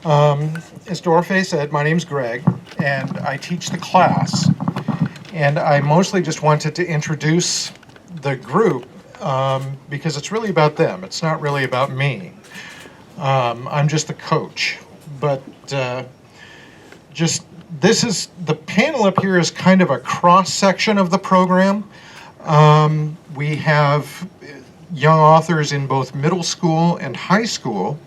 As Dorothy said, my name's Greg, and I teach the class. And I mostly just wanted to introduce the group because it's really about them. It's not really about me. I'm just the coach. But just this is the panel up here is kind of a cross section of the program. We have young authors in both middle school and high school.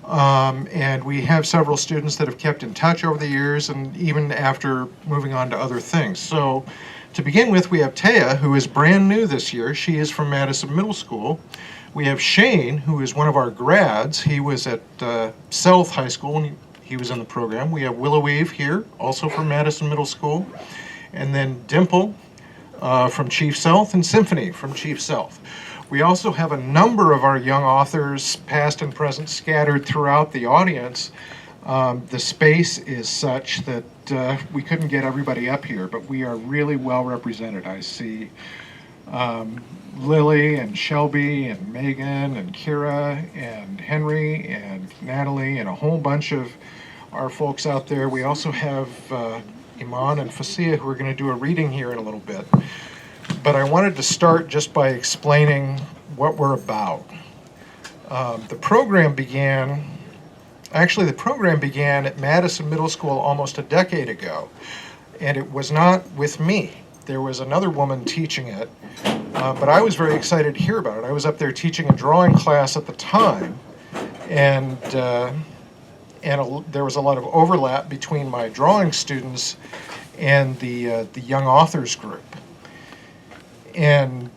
And we have several students that have kept in touch over the years and even after moving on to other things. So to begin with, we have Taya, who is brand new this year. She is from Madison Middle School. We have Shane, who is one of our grads. He was at Sealth High School, and he was in the program. We have Willow Eve here, also from Madison Middle School. And then Dimple from Chief Sealth, and Symphony from Chief Sealth. We also have a number of our young authors, past and present, scattered throughout the audience. The space is such that we couldn't get everybody up here, but we are really well represented. I see Lily and Shelby and Megan and Kira and Henry and Natalie and a whole bunch of our folks out there. We also have Iman and Fasia who are going to do a reading here in a little bit. But I wanted to start just by explaining what we're about. The program began at Madison Middle School almost a decade ago, and it was not with me. There was another woman teaching it, but I was very excited to hear about it. I was up there teaching a drawing class at the time, and there was a lot of overlap between my drawing students and the young authors group. And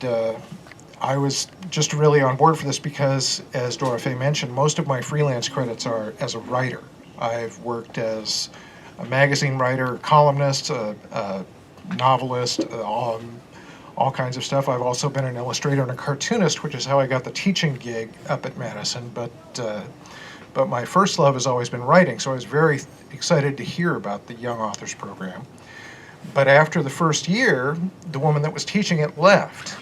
I was just really on board for this because, as Dorothy mentioned, most of my freelance credits are as a writer. I've worked as a magazine writer, columnist, a novelist, all kinds of stuff. I've also been an illustrator and a cartoonist, which is how I got the teaching gig up at Madison. But my first love has always been writing, so I was very excited to hear about the Young Authors Program. But after the first year, the woman that was teaching it left.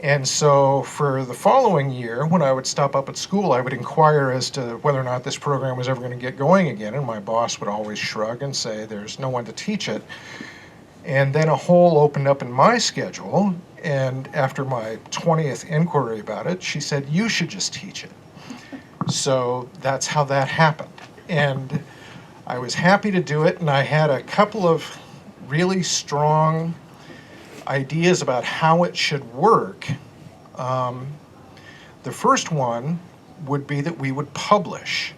And so for the following year, when I would stop up at school, I would inquire as to whether or not this program was ever going to get going again. And my boss would always shrug and say, there's no one to teach it. And then a hole opened up in my schedule. And after my 20th inquiry about it, she said, you should just teach it. So that's how that happened. And I was happy to do it. And I had a couple of really strong ideas about how it should work. The first one would be that we would publish.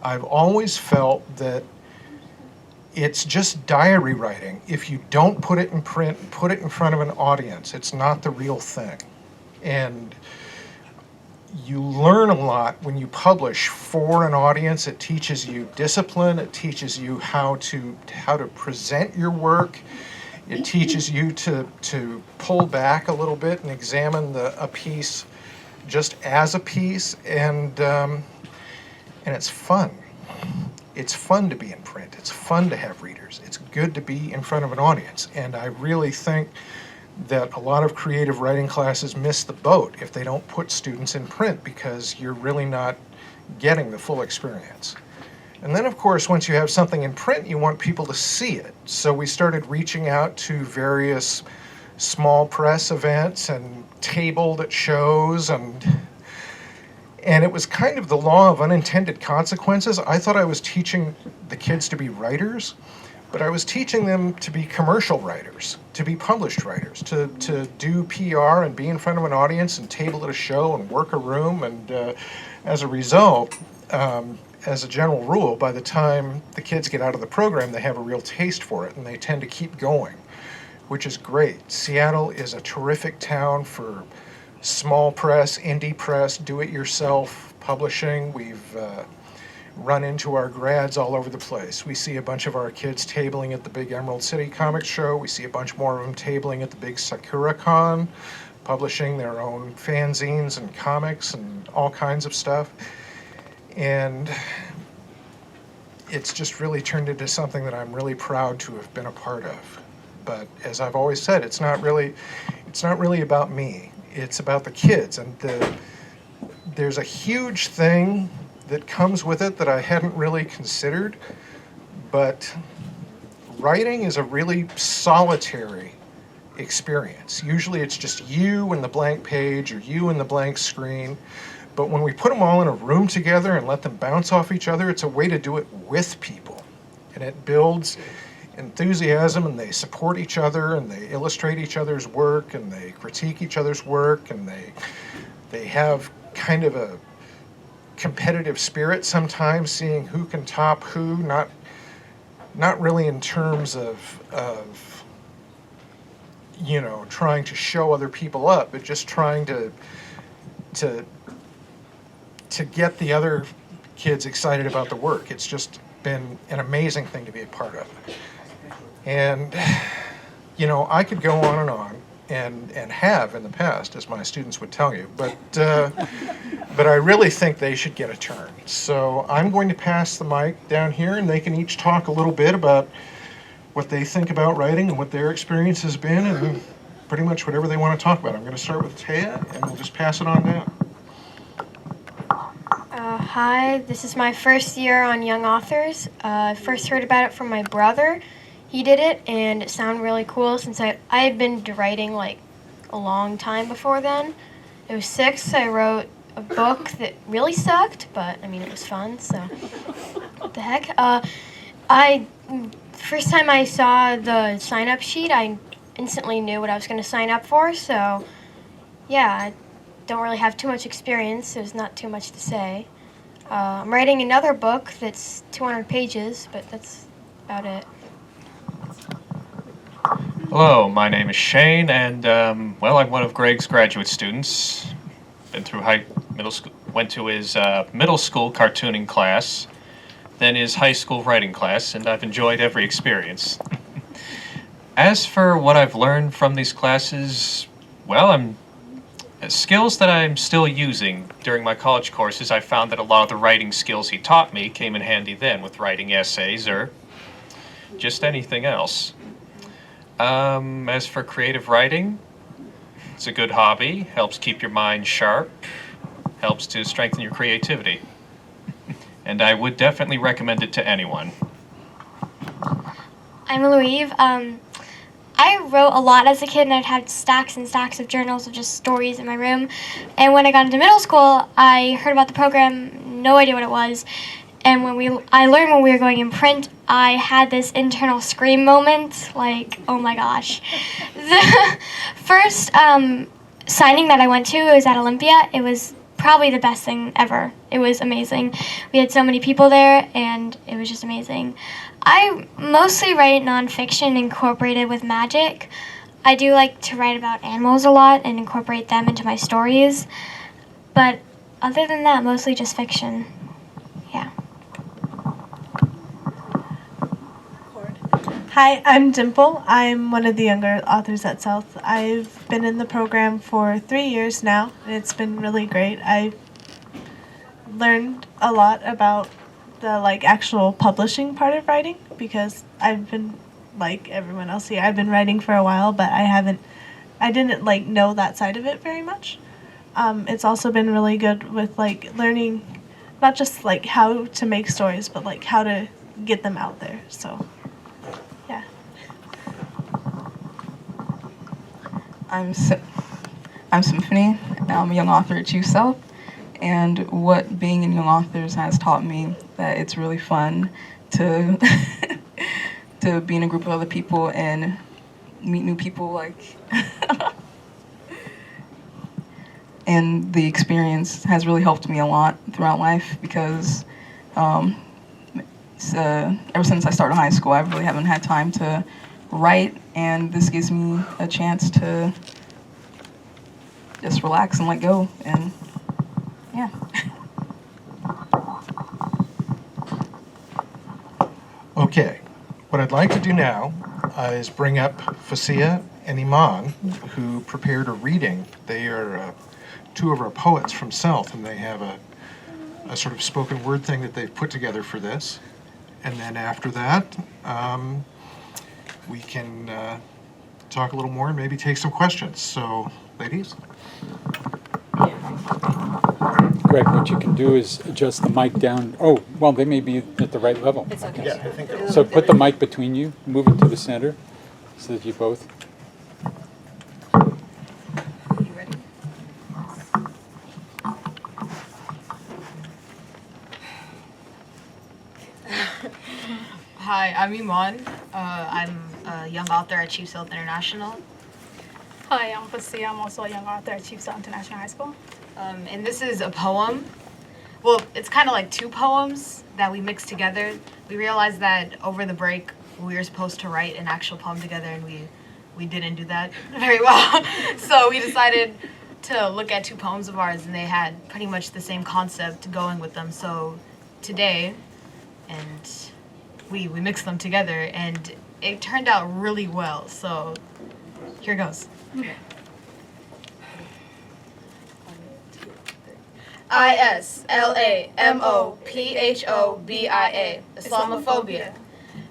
I've always felt that it's just diary writing. If you don't put it in print, put it in front of an audience, it's not the real thing. And you learn a lot when you publish for an audience. It teaches you discipline. It teaches you how to present your work. It teaches you to pull back a little bit and examine a piece just as a piece, and it's fun. It's fun to be in print. It's fun to have readers. It's good to be in front of an audience, and I really think that a lot of creative writing classes miss the boat if they don't put students in print, because you're really not getting the full experience. And then, of course, once you have something in print, you want people to see it. So we started reaching out to various small press events and tabled at shows, and it was kind of the law of unintended consequences. I thought I was teaching the kids to be writers, but I was teaching them to be commercial writers, to be published writers, to do PR and be in front of an audience and table at a show and work a room. And as a result, as a general rule, by the time the kids get out of the program, they have a real taste for it and they tend to keep going, which is great. Seattle is a terrific town for small press, indie press, do-it-yourself publishing. We've run into our grads all over the place. We see a bunch of our kids tabling at the big Emerald City Comics Show. We see a bunch more of them tabling at the big Sakura Con, publishing their own fanzines and comics and all kinds of stuff. And it's just really turned into something that I'm really proud to have been a part of. But as I've always said, it's not really about me. It's about the kids. And there's a huge thing that comes with it that I hadn't really considered, but writing is a really solitary experience. Usually it's just you and the blank page or you and the blank screen. But when we put them all in a room together and let them bounce off each other, it's a way to do it with people. And it builds enthusiasm, and they support each other, and they illustrate each other's work, and they critique each other's work, and they have kind of a competitive spirit sometimes, seeing who can top who, not really in terms of trying to show other people up, but just trying to get the other kids excited about the work. It's just been an amazing thing to be a part of. And, I could go on and have in the past, as my students would tell you, but I really think they should get a turn. So I'm going to pass the mic down here, and they can each talk a little bit about what they think about writing and what their experience has been, and pretty much whatever they want to talk about. I'm going to start with Taya, and we'll just pass it on down. Hi, this is my first year on Young Authors. I first heard about it from my brother. He did it, and it sounded really cool since I had been writing like a long time before then. I was 6. I wrote a book that really sucked, but I mean it was fun, so what the heck. First time I saw the sign-up sheet, I instantly knew what I was going to sign up for, so yeah, I don't really have too much experience, so there's not too much to say. I'm writing another book that's 200 pages, but that's about it. Hello, my name is Shane, and I'm one of Greg's graduate students. Been through middle school, went to his middle school cartooning class, then his high school writing class, and I've enjoyed every experience. As for what I've learned from these classes, skills that I'm still using during my college courses. I found that a lot of the writing skills he taught me came in handy then with writing essays or just anything else. As for creative writing, it's a good hobby, helps keep your mind sharp, helps to strengthen your creativity. And I would definitely recommend it to anyone. I'm Louise. I wrote a lot as a kid, and I'd have stacks and stacks of journals of just stories in my room. And when I got into middle school, I heard about the program, no idea what it was. And I learned when we were going in print, I had this internal scream moment, like, oh my gosh. The first signing that I went to was at Olympia. It was probably the best thing ever. It was amazing. We had so many people there, and it was just amazing. I mostly write nonfiction incorporated with magic. I do like to write about animals a lot and incorporate them into my stories. But other than that, mostly just fiction. Yeah. Hi, I'm Dimple. I'm one of the younger authors at Sealth. I've been in the program for 3 years now, and it's been really great. I've learned a lot about the actual publishing part of writing, because I've been like everyone else here. I've been writing for a while, but I didn't know that side of it very much. It's also been really good with learning not just how to make stories, but how to get them out there. So yeah. I'm Symphony. I'm a young author at Sealth, and what being in Young Authors has taught me that it's really fun to to be in a group of other people and meet new people. And the experience has really helped me a lot throughout life, because ever since I started high school, I really haven't had time to write, and this gives me a chance to just relax and let go, and yeah. Okay, what I'd like to do now is bring up Fasia and Iman, who prepared a reading. They are two of our poets from Sealth, and they have a sort of spoken word thing that they've put together for this. And then after that, we can talk a little more and maybe take some questions. So, ladies. Greg, what you can do is adjust the mic down. Oh, well, they may be at the right level. It's okay. Yeah, I think that So put the mic between you, move it to the center, so that you both. You ready? Hi, I'm Iman. I'm a young author at Sealth International. Hi, I'm Fasia. I'm also a young author at Sealth International High School. And this is a poem. Well, it's kind of like two poems that we mixed together. We realized that over the break, we were supposed to write an actual poem together, and we didn't do that very well. So we decided to look at two poems of ours, and they had pretty much the same concept going with them. So today, and we mixed them together, and it turned out really well. So here goes. ISLAMOPHOBIA, Islamophobia.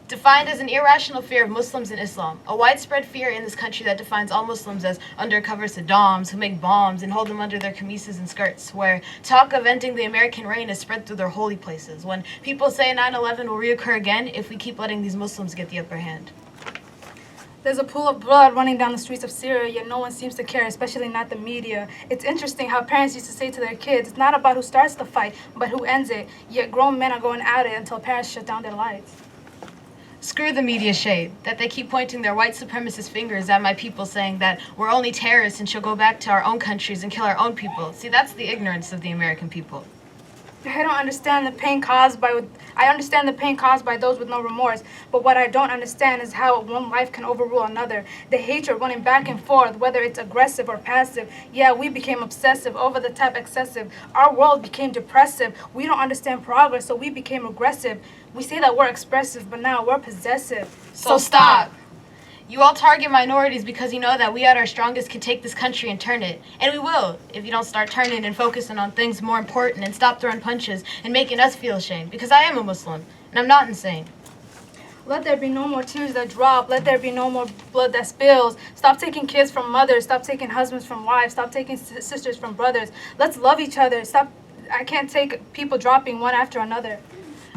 Defined as an irrational fear of Muslims and Islam, a widespread fear in this country that defines all Muslims as undercover Saddams who make bombs and hold them under their camises and skirts, where talk of ending the American reign is spread through their holy places, when people say 9/11 will reoccur again if we keep letting these Muslims get the upper hand. There's a pool of blood running down the streets of Syria, yet no one seems to care, especially not the media. It's interesting how parents used to say to their kids, it's not about who starts the fight, but who ends it, yet grown men are going at it until parents shut down their lights. Screw the media shade, that they keep pointing their white supremacist fingers at my people saying that we're only terrorists and should go back to our own countries and kill our own people. See, that's the ignorance of the American people. I don't understand the pain caused by. I understand the pain caused by those with no remorse, but what I don't understand is how one life can overrule another. The hatred running back and forth, whether it's aggressive or passive. Yeah, we became obsessive, over the top excessive. Our world became depressive. We don't understand progress, so we became aggressive. We say that we're expressive, but now we're possessive. So stop. You all target minorities because you know that we at our strongest can take this country and turn it. And we will, if you don't start turning and focusing on things more important and stop throwing punches and making us feel ashamed. Because I am a Muslim, and I'm not insane. Let there be no more tears that drop. Let there be no more blood that spills. Stop taking kids from mothers. Stop taking husbands from wives. Stop taking sisters from brothers. Let's love each other. Stop. I can't take people dropping one after another.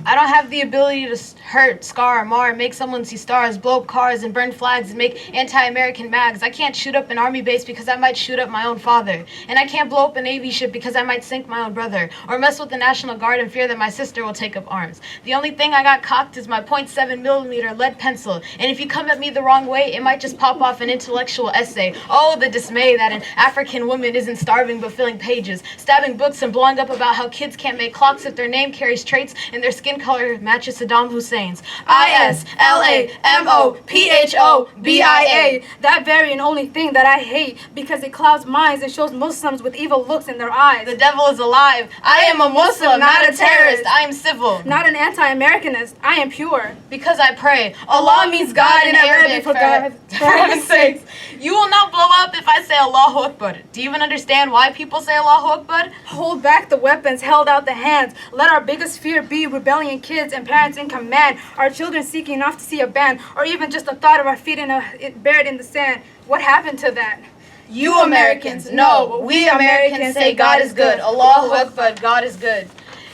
I don't have the ability to hurt, scar, mar, make someone see stars, blow up cars, and burn flags, and make anti-American mags. I can't shoot up an army base because I might shoot up my own father. And I can't blow up a Navy ship because I might sink my own brother, or mess with the National Guard in fear that my sister will take up arms. The only thing I got cocked is my .7mm lead pencil, and if you come at me the wrong way, it might just pop off an intellectual essay. Oh, the dismay that an African woman isn't starving but filling pages, stabbing books and blowing up about how kids can't make clocks if their name carries traits and their skin color matches Saddam Hussein's. ISLAMOPHOBIA. That very and only thing that I hate, because it clouds minds and shows Muslims with evil looks in their eyes. The devil is alive. I am a Muslim, not a terrorist. I am civil. Not an anti-Americanist. I am pure. Because I pray. Allah means God in Arabic, for heaven's sakes. You will not blow up if I say Allahu Akbar. Do you even understand why people say Allahu Akbar? Hold back the weapons, held out the hands. Let our biggest fear be rebellion kids and parents in command, our children seeking off to see a band, or even just the thought of our feet buried in the sand. What happened to that? You Americans, no. We Americans say God is good. Allahu Akbar, God is good.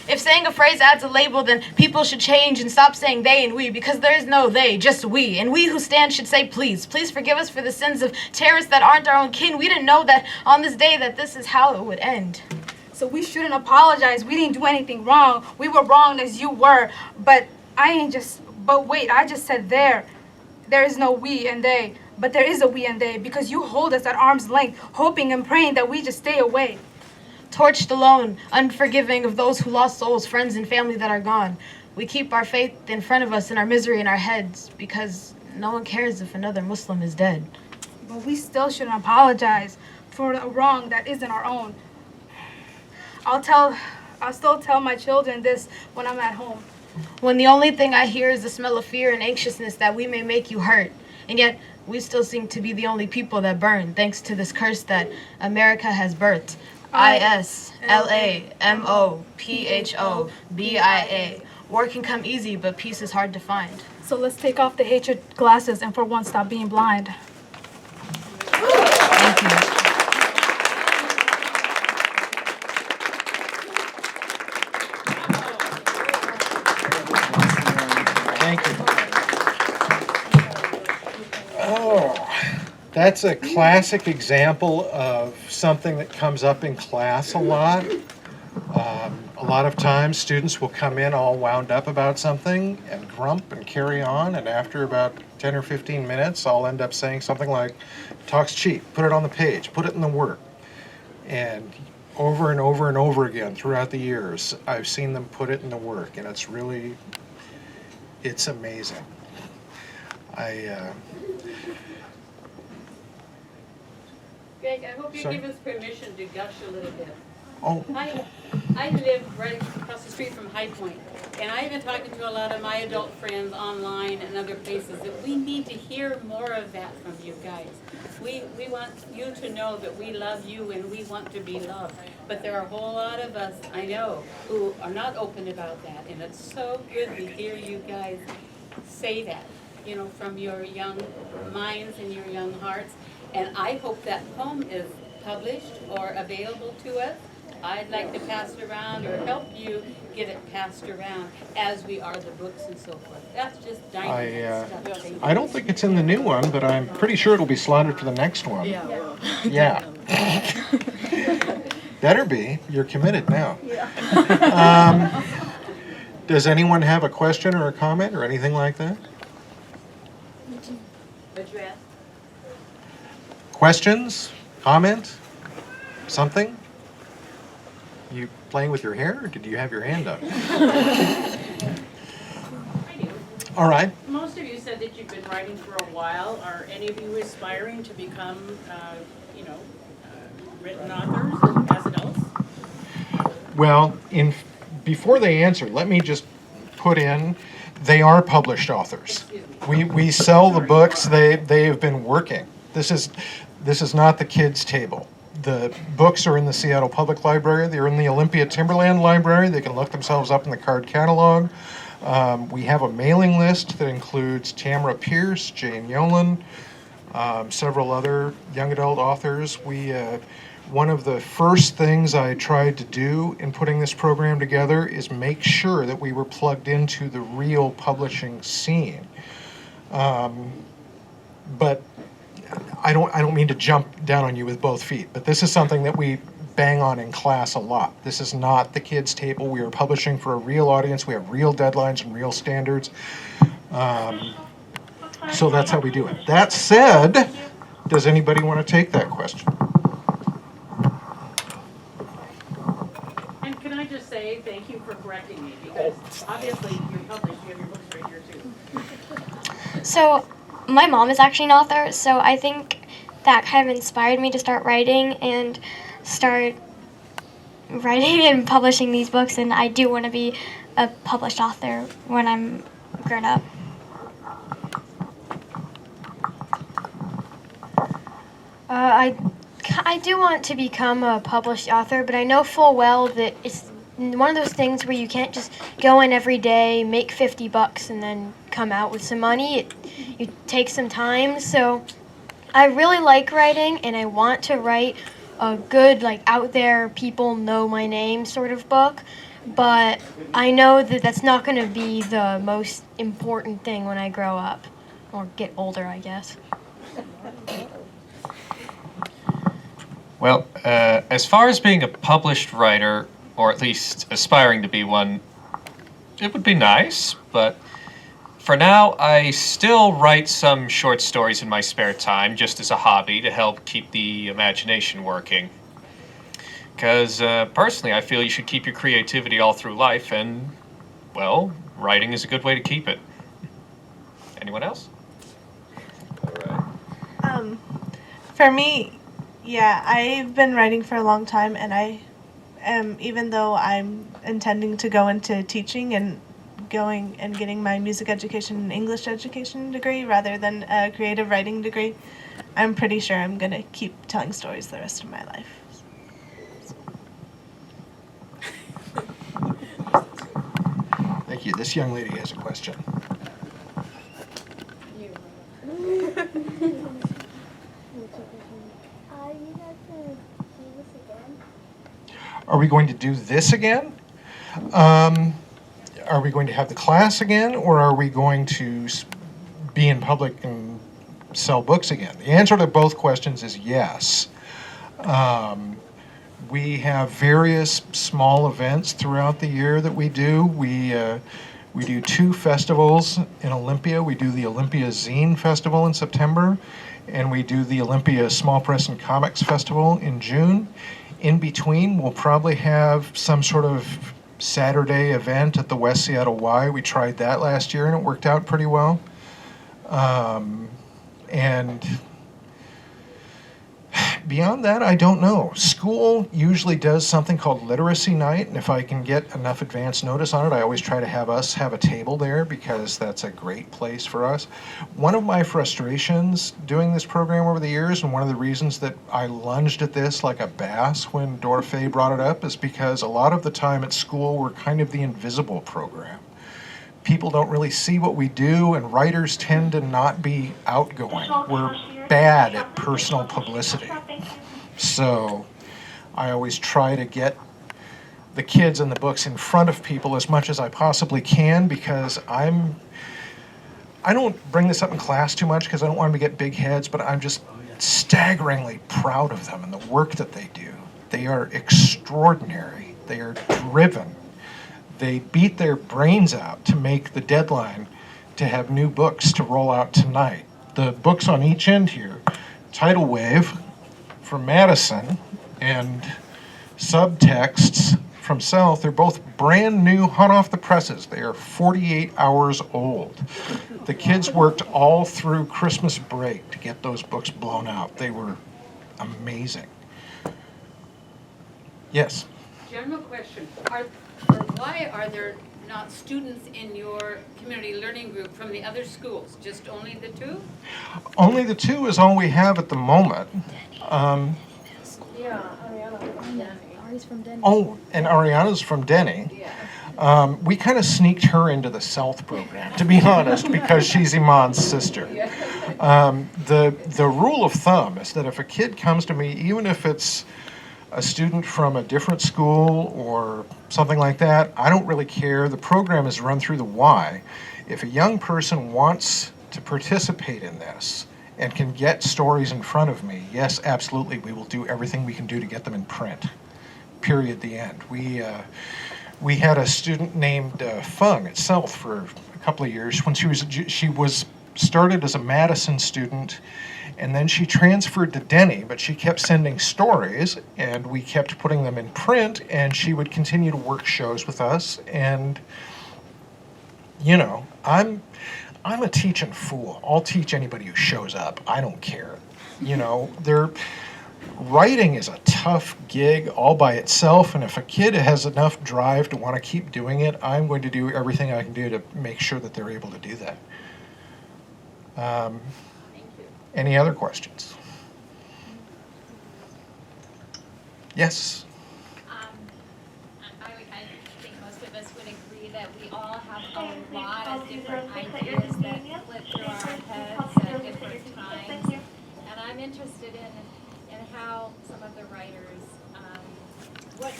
If saying a phrase adds a label, then people should change and stop saying they and we, because there is no they, just we. And we who stand should say please. Please forgive us for the sins of terrorists that aren't our own kin. We didn't know that on this day that this is how it would end. So we shouldn't apologize. We didn't do anything wrong. We were wrong as you were. But I just said there. There is no we and they. But there is a we and they, because you hold us at arm's length, hoping and praying that we just stay away. Torched alone, unforgiving of those who lost souls, friends and family that are gone. We keep our faith in front of us and our misery in our heads, because no one cares if another Muslim is dead. But we still shouldn't apologize for a wrong that isn't our own. I'll still tell my children this when I'm at home. When the only thing I hear is the smell of fear and anxiousness that we may make you hurt. And yet, we still seem to be the only people that burn, thanks to this curse that America has birthed. ISLAMOPHOBIA. War can come easy, but peace is hard to find. So let's take off the hatred glasses and for once stop being blind. Thank you. Thank you. Oh, that's a classic example of something that comes up in class a lot. A lot of times students will come in all wound up about something and grump and carry on, and after about 10 or 15 minutes I'll end up saying something like, talk's cheap, put it on the page, put it in the work. And over and over and over again throughout the years I've seen them put it in the work, and it's amazing. Greg, I hope you Sorry? give us permission to gush a little bit. Oh, I live right across the street from High Point, and I've been talking to a lot of my adult friends online and other places that we need to hear more of that from you guys. We want you to know that we love you and we want to be loved. But there are a whole lot of us, I know, who are not open about that, and it's so good to hear you guys say that, you know, from your young minds and your young hearts. And I hope that poem is published or available to us. I'd like to pass it around or help you get it passed around, as we are the books and so forth. That's just dynamite stuff. I don't think it's in the new one, but I'm pretty sure it'll be slotted for the next one. Yeah. Better be. You're committed now. Does anyone have a question or a comment or anything like that? Address. Questions? Comment? Something? You playing with your hair, or did you have your hand up? I do. All right. Most of you said that you've been writing for a while. Are any of you aspiring to become, written authors as adults? Well, before they answer, let me just put in, they are published authors. We sell the books. They have been working. This is not the kids' table. The books are in the Seattle Public Library. They're in the Olympia Timberland Library. They can look themselves up in the card catalog. We have a mailing list that includes Tamara Pierce, Jane Yolen, several other young adult authors. One of the first things I tried to do in putting this program together is make sure that we were plugged into the real publishing scene. But I don't mean to jump down on you with both feet, but this is something that we bang on in class a lot. This is not the kids' table. We are publishing for a real audience. We have real deadlines and real standards. So that's how we do it. That said, does anybody want to take that question? And can I just say thank you for correcting me, because obviously you're published, you have your books right here too. So, my mom is actually an author, so I think that kind of inspired me to start writing and publishing these books, and I do want to be a published author when I'm grown up. I do want to become a published author, but I know full well that it's one of those things where you can't just go in every day, make $50 and then come out with some money. It takes some time. So I really like writing, and I want to write a good, like, out there, people know my name sort of book. But I know that that's not going to be the most important thing when I grow up or get older, I guess. Well, as far as being a published writer, or at least aspiring to be one, it would be nice, but for now, I still write some short stories in my spare time, just as a hobby, to help keep the imagination working. Because, personally, I feel you should keep your creativity all through life, and, well, writing is a good way to keep it. Anyone else? For me, yeah, I've been writing for a long time, and I am, even though I'm intending to go into teaching and going and getting my music education and English education degree rather than a creative writing degree, I'm pretty sure I'm going to keep telling stories the rest of my life. Thank you. This young lady has a question. Are we going to do this again? are we going to have the class again, or are we going to be in public and sell books again? The answer to both questions is yes. We have various small events throughout the year that we do. We do 2 festivals in Olympia. We do the Olympia Zine Festival in September, and we do the Olympia Small Press and Comics Festival in June. In between, we'll probably have some sort of Saturday event at the West Seattle Y. We tried that last year, and it worked out pretty well. And beyond that, I don't know. School usually does something called Literacy Night, and if I can get enough advance notice on it, I always try to have us have a table there because that's a great place for us. One of my frustrations doing this program over the years, and one of the reasons that I lunged at this like a bass when Dora Faye brought it up, is because a lot of the time at school we're kind of the invisible program. People don't really see what we do, and writers tend to not be outgoing. We're bad at personal publicity. So I always try to get the kids and the books in front of people as much as I possibly can, because I don't bring this up in class too much because I don't want them to get big heads, but I'm just staggeringly proud of them and the work that they do. They are extraordinary. They are driven. They beat their brains out to make the deadline to have new books to roll out tonight. The books on each end here, Tidal Wave from Madison and Subtexts from Sealth, they're both brand new, hot off the presses. They are 48 hours old. The kids worked all through Christmas break to get those books blown out. They were amazing. Yes? General question, why are there not students in your community learning group from the other schools? Just only the 2? Only the 2 is all we have at the moment. Yeah, Ariana from Denny. Ari's from Denny. Oh, and Ariana's from Denny. Yeah. We kind of sneaked her into the Sealth program, to be honest, because she's Iman's sister. The rule of thumb is that if a kid comes to me, even if it's a student from a different school or something like that, I don't really care. The program is run through the Y. If a young person wants to participate in this and can get stories in front of me, yes, absolutely, we will do everything we can do to get them in print. Period, the end. We had a student named Fung at Sealth for a couple of years when she was started as a Madison student, and then she transferred to Denny, but she kept sending stories, and we kept putting them in print, and she would continue to work shows with us. And, you know, I'm a teaching fool. I'll teach anybody who shows up. I don't care. You know, writing is a tough gig all by itself, and if a kid has enough drive to want to keep doing it, I'm going to do everything I can do to make sure that they're able to do that. Any other questions? Yes? I think most of us would agree that we all have a lot of different ideas that flip through our heads at different times. And I'm interested in how some of the writers,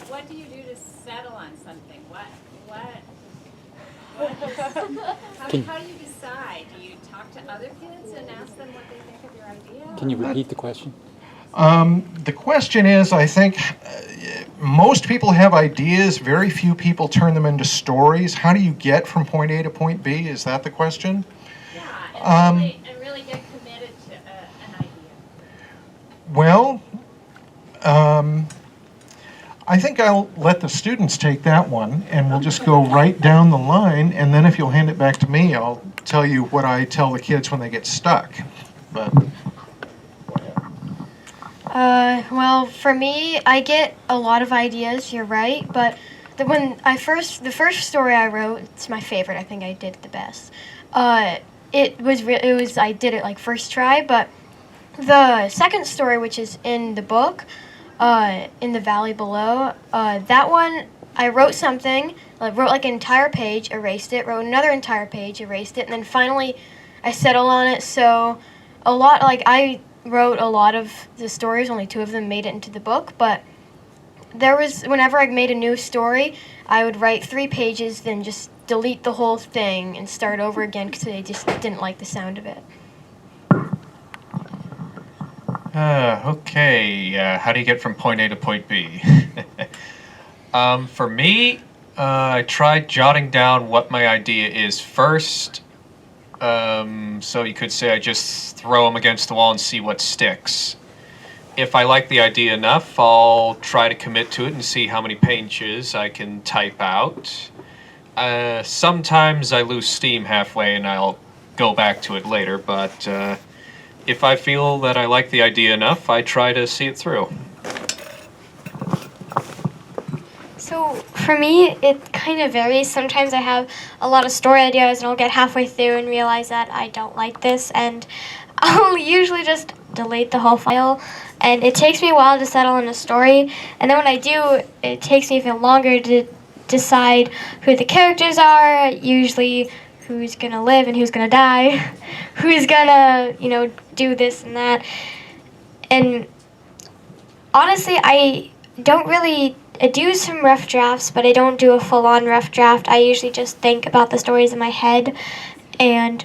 what do you do to settle on something? How do you decide? Do you talk to other kids and ask them what they think of your idea? Can you repeat the question? The question is, I think most people have ideas, very few people turn them into stories. How do you get from point A to point B? Is that the question? Yeah, and really get committed to an idea. Well, I think I'll let the students take that one, and we'll just go right down the line, and then if you'll hand it back to me, I'll tell you what I tell the kids when they get stuck. But Well, for me, I get a lot of ideas, you're right, but the first story I wrote, it's my favorite, I think I did it the best. I did it like first try, but the second story, which is in the book, in the valley below, that one, I wrote something, wrote like an entire page, erased it, wrote another entire page, erased it, and then finally I settled on it. So I wrote a lot of the stories, only 2 of them made it into the book, but whenever I made a new story, I would write 3 pages, then just delete the whole thing and start over again because they just didn't like the sound of it. Okay, how do you get from point A to point B? For me, I tried jotting down what my idea is first. So you could say I just throw them against the wall and see what sticks. If I like the idea enough, I'll try to commit to it and see how many pages I can type out. Sometimes I lose steam halfway and I'll go back to it later, but if I feel that I like the idea enough, I try to see it through. So for me, it kind of varies. Sometimes I have a lot of story ideas and I'll get halfway through and realize that I don't like this, and I'll usually just delete the whole file. And it takes me a while to settle on a story, and then when I do, it takes me even longer to decide who the characters are, usually who's gonna live and who's gonna die, who's gonna, do this and that. And honestly, I don't really I do some rough drafts, but I don't do a full-on rough draft. I usually just think about the stories in my head and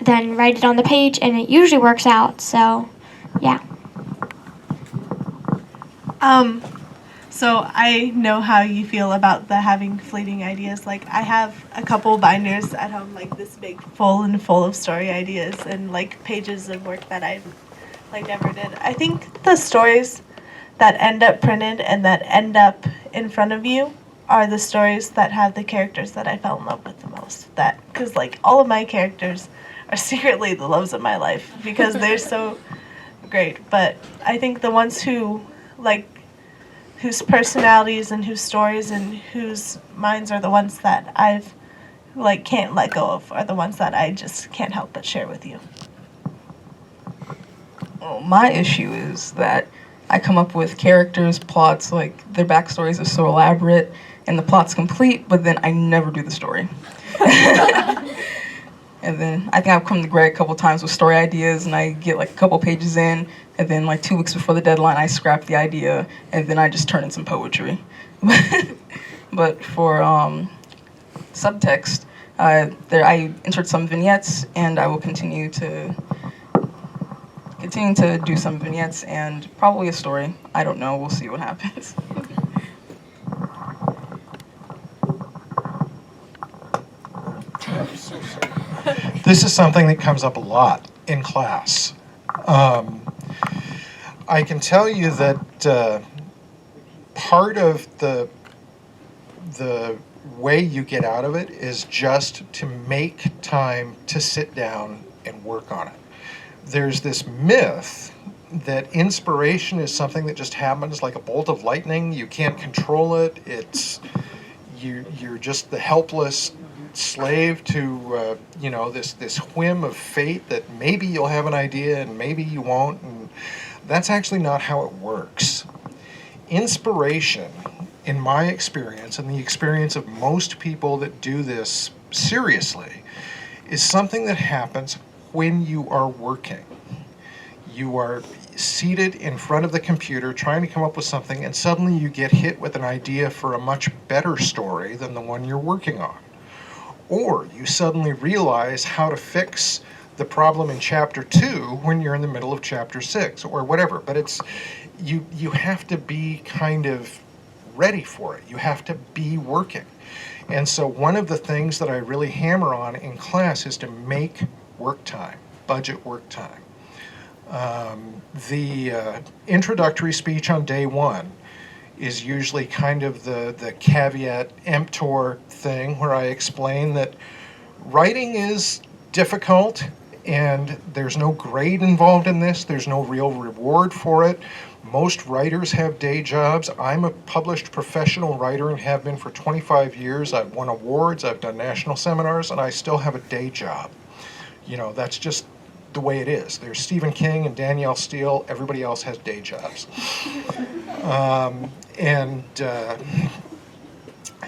then write it on the page, and it usually works out. So, yeah. So I know how you feel about the having fleeting ideas. Like, I have a couple binders at home, like this big, full of story ideas and like pages of work that I never did. I think the stories that end up printed and that end up in front of you are the stories that have the characters that I fell in love with the most. Because like all of my characters are secretly the loves of my life because they're so great. But I think the ones who whose personalities and whose stories and whose minds are the ones that I've can't let go of are the ones that I just can't help but share with you. Well, my issue is that I come up with characters, plots, their backstories are so elaborate and the plot's complete, but then I never do the story. And then I think I've come to Greg a couple times with story ideas, and I get a couple pages in, and then 2 weeks before the deadline, I scrap the idea, and then I just turn in some poetry. But for subtext, I insert some vignettes, and I will continue to do some vignettes and probably a story. I don't know. We'll see what happens. This is something that comes up a lot in class. I can tell you that part of the way you get out of it is just to make time to sit down and work on it. There's this myth that inspiration is something that just happens like a bolt of lightning. You can't control it. You're just the helpless slave to this whim of fate that maybe you'll have an idea and maybe you won't, and that's actually not how it works. Inspiration, in my experience and the experience of most people that do this seriously, is something that happens when you are working. You are seated in front of the computer trying to come up with something, and suddenly you get hit with an idea for a much better story than the one you're working on. Or you suddenly realize how to fix the problem in chapter 2 when you're in the middle of chapter 6 or whatever. But it's you have to be kind of ready for it. You have to be working. And so one of the things that I really hammer on in class is to make work time, budget work time. The introductory speech on day 1 is usually kind of the caveat emptor thing where I explain that writing is difficult and there's no grade involved in this. There's no real reward for it. Most writers have day jobs. I'm a published professional writer and have been for 25 years. I've won awards, I've done national seminars, and I still have a day job. That's just the way it is. There's Stephen King and Danielle Steele. Everybody else has day jobs.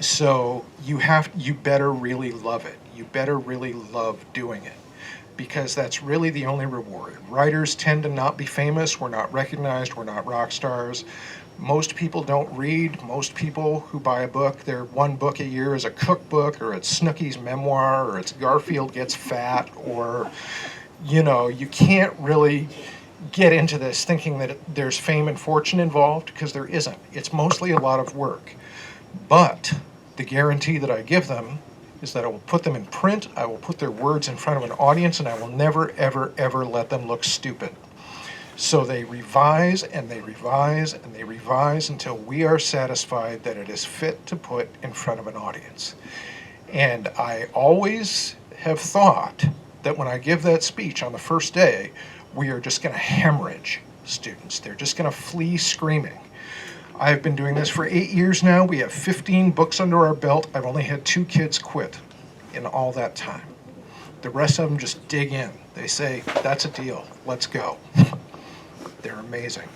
So you better really love it. You better really love doing it, because that's really the only reward. Writers tend to not be famous. We're not recognized. We're not rock stars. Most people don't read. Most people who buy a book, their one book a year is a cookbook, or it's Snooki's memoir, or it's Garfield Gets Fat, or, you can't really get into this thinking that there's fame and fortune involved, because there isn't. It's mostly a lot of work. But the guarantee that I give them is that I will put them in print, I will put their words in front of an audience, and I will never, ever, ever let them look stupid. So they revise and they revise and they revise until we are satisfied that it is fit to put in front of an audience. And I always have thought that when I give that speech on the first day, we are just going to hemorrhage students. They're just going to flee screaming. I've been doing this for 8 years now. We have 15 books under our belt. I've only had 2 kids quit in all that time. The rest of them just dig in. They say, that's a deal, let's go. They're amazing.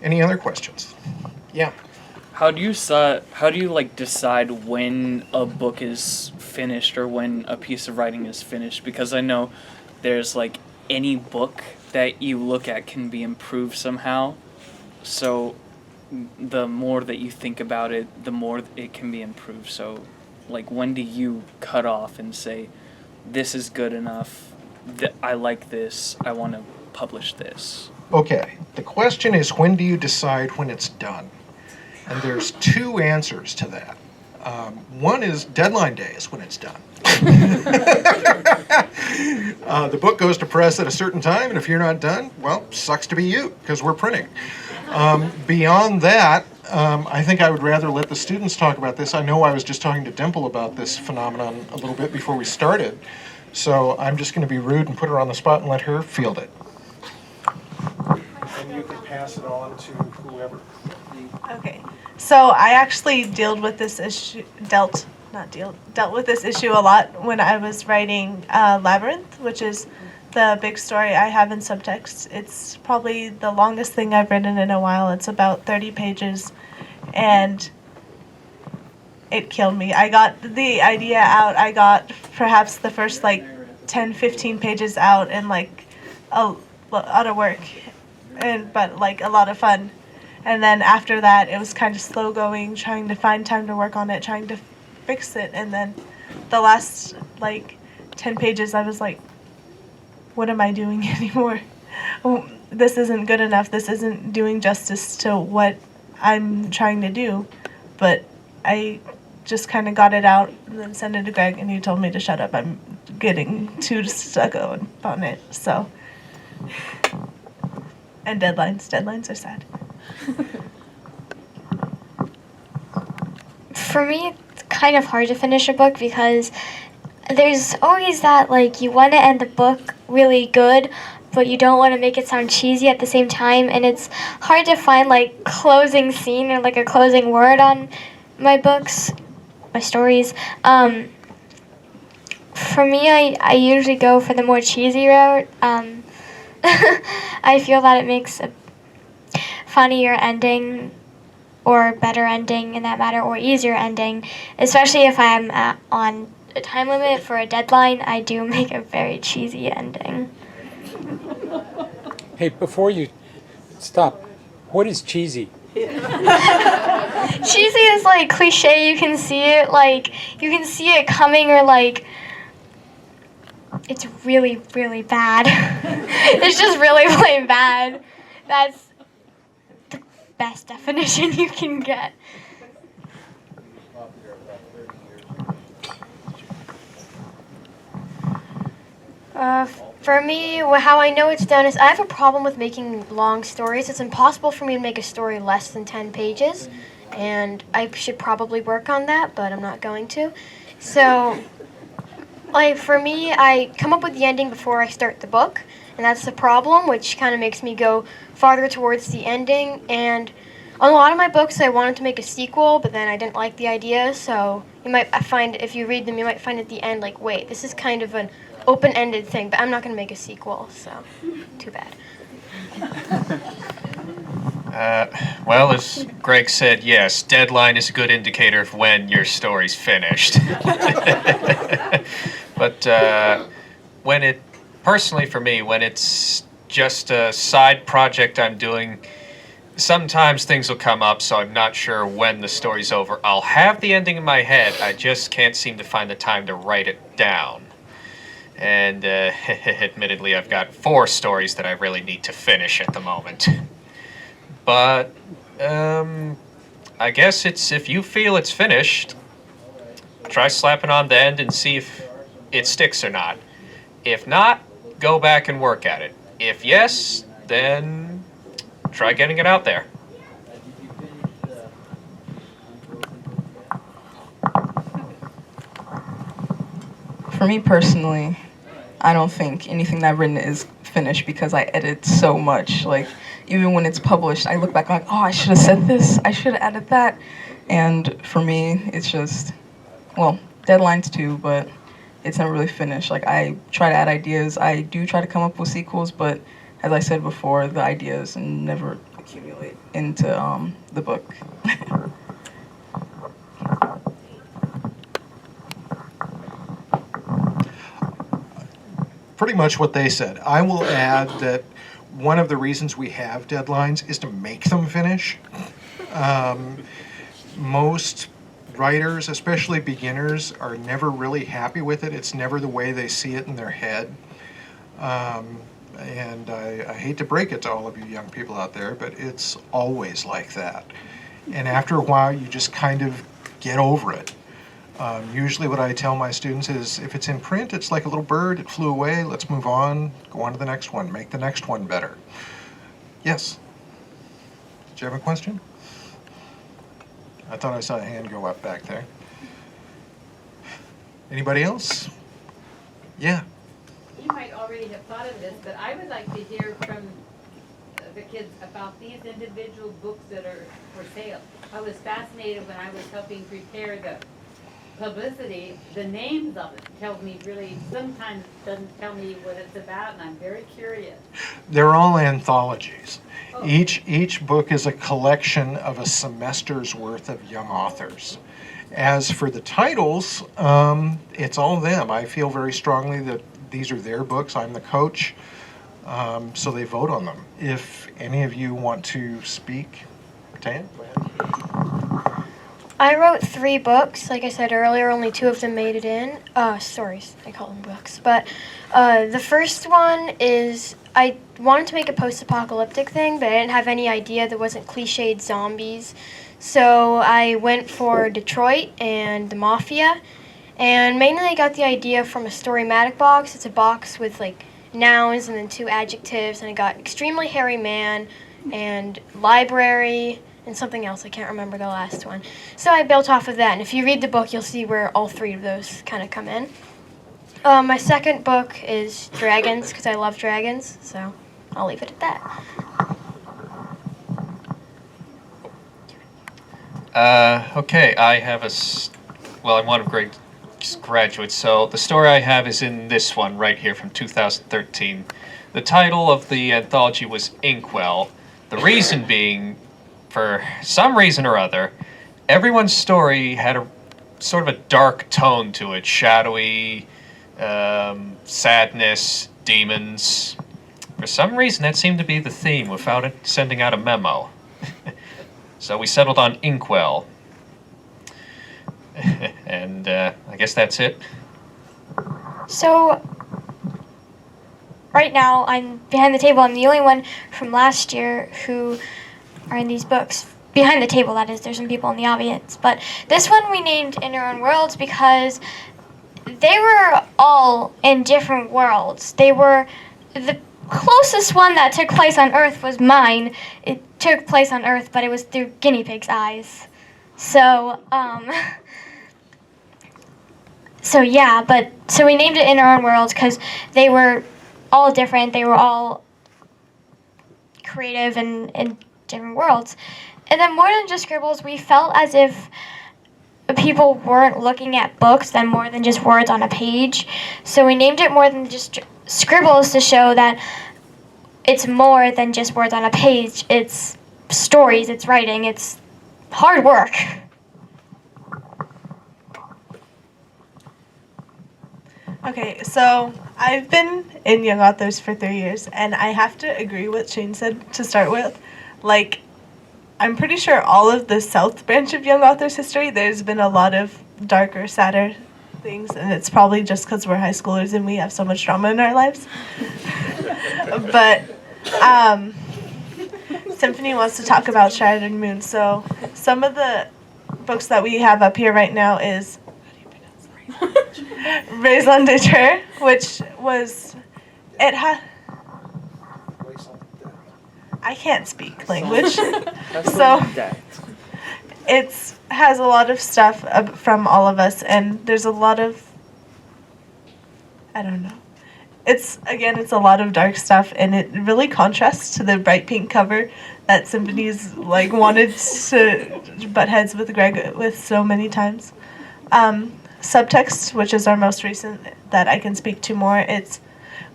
Any other questions? Yeah. How do you decide when a book is finished or when a piece of writing is finished? Because I know there's any book that you look at can be improved somehow. So the more that you think about it, the more it can be improved. So when do you cut off and say, this is good enough, I like this, I want to publish this? Okay, the question is, when do you decide when it's done? And there's 2 answers to that. One is deadline day is when it's done. The book goes to press at a certain time, and if you're not done, well, sucks to be you, because we're printing. Beyond that, I think I would rather let the students talk about this. I know I was just talking to Dimple about this phenomenon a little bit before we started, so I'm just going to be rude and put her on the spot and let her field it. And you can pass it on to whoever. Okay, so I actually dealt with this issue a lot when I was writing Labyrinth, which is the big story I have in subtext. It's probably the longest thing I've written in a while. It's about 30 pages, and it killed me. I got the idea out. I got perhaps the first 10, 15 pages out in a lot of work, but a lot of fun. And then after that, it was kind of slow going, trying to find time to work on it, trying to fix it. And then the last 10 pages, I was like, what am I doing anymore? This isn't good enough. This isn't doing justice to what I'm trying to do. But I just kind of got it out and then sent it to Greg, and he told me to shut up. I'm getting too stuck on it. So, and deadlines are sad. For me, it's kind of hard to finish a book because there's always that, you want to end the book really good, but you don't want to make it sound cheesy at the same time, and it's hard to find, closing scene or, a closing word on my books, my stories. For me, I usually go for the more cheesy route. I feel that it makes a funnier ending or better ending in that matter, or easier ending, especially if I'm on a time limit for a deadline. I do make a very cheesy ending. Hey, before you stop, what is cheesy? Cheesy is cliche. You can see it, you can see it coming, or it's really, really bad. It's just really, really bad. That's the best definition you can get. For me, how I know it's done is I have a problem with making long stories. It's impossible for me to make a story less than 10 pages, and I should probably work on that, but I'm not going to. So, for me, I come up with the ending before I start the book, and that's the problem, which kind of makes me go farther towards the ending. And on a lot of my books, I wanted to make a sequel, but then I didn't like the idea, so you might find, if you read them, you might find at the end, wait, this is kind of an open-ended thing, but I'm not going to make a sequel, so too bad. Well, as Greg said, yes, deadline is a good indicator of when your story's finished. But personally for me, when it's just a side project I'm doing sometimes things will come up, so I'm not sure when the story's over. I'll have the ending in my head, I just can't seem to find the time to write it down. And admittedly, I've got 4 stories that I really need to finish at the moment. But I guess it's, if you feel it's finished, try slapping on the end and see if it sticks or not. If not, go back and work at it. If yes, then try getting it out there. For me personally, I don't think anything that I've written is finished because I edit so much. Like, even when it's published, I look back like, oh, I should have said this, I should have added that. And for me, it's just, well, deadlines too, but it's never really finished. Like, I try to add ideas. I do try to come up with sequels, but as I said before, the ideas never accumulate into the book. Pretty much what they said. I will add that one of the reasons we have deadlines is to make them finish. Most writers, especially beginners, are never really happy with it. It's never the way they see it in their head. And I hate to break it to all of you young people out there, but it's always like that. And after a while, you just kind of get over it. Usually what I tell my students is, if it's in print, it's like a little bird, it flew away, let's move on, go on to the next one, make the next one better. Yes? Did you have a question? I thought I saw a hand go up back there. Anybody else? Yeah. You might already have thought of this, but I would like to hear from the kids about these individual books that are for sale. I was fascinated when I was helping prepare the publicity. The names of it tells me really, sometimes doesn't tell me what it's about, and I'm very curious. They're all anthologies. Oh. Each book is a collection of a semester's worth of young authors. As for the titles, it's all them. I feel very strongly that these are their books. I'm the coach, so they vote on them. If any of you want to speak, Tan, go ahead. I wrote 3 books. Like I said earlier, only 2 of them made it in. Stories, I call them books. But the first one is, I wanted to make a post-apocalyptic thing, but I didn't have any idea there wasn't cliched zombies. So I went for Detroit and the Mafia. And mainly I got the idea from a Storymatic box. It's a box with like nouns and then 2 adjectives. And I got extremely hairy man and library and something else. I can't remember the last one. So I built off of that. And if you read the book, you'll see where all 3 of those kind of come in. My second book is Dragons, because I love dragons. So I'll leave it at that. Okay, I have I'm one of Greg's graduates, so the story I have is in this one right here from 2013. The title of the anthology was Inkwell. The reason being, for some reason or other, everyone's story had a sort of a dark tone to it, shadowy, sadness, demons. For some reason, that seemed to be the theme without it sending out a memo. So we settled on Inkwell. And I guess that's it. So, right now, I'm behind the table. I'm the only one from last year who are in these books. Behind the table, that is. There's some people in the audience. But this one we named In Your Own Worlds because they were all in different worlds. They were... The closest one that took place on Earth was mine. It took place on Earth, but it was through guinea pig's eyes. So so we named it In Our Own Worlds because they were all different. They were all creative and in different worlds. And then more than just scribbles, we felt as if people weren't looking at books than more than just words on a page. So we named it More Than Just Scribbles to show that it's more than just words on a page. It's stories, it's writing, it's hard work. Okay, so I've been in Young Authors for 3 years, and I have to agree with Shane said to start with. Like, I'm pretty sure all of the South branch of Young Authors history, there's been a lot of darker, sadder things, and it's probably just because we're high schoolers and we have so much drama in our lives. But Symphony wants to talk about Shattered Moon. So some of the books that we have up here right now is Raison d'etre, which was I can't speak language, so it has a lot of stuff from all of us, and there's a lot of, I don't know. It's a lot of dark stuff, and it really contrasts to the bright pink cover that Symphony's like wanted to butt heads with Greg with so many times. Subtext, which is our most recent that I can speak to more,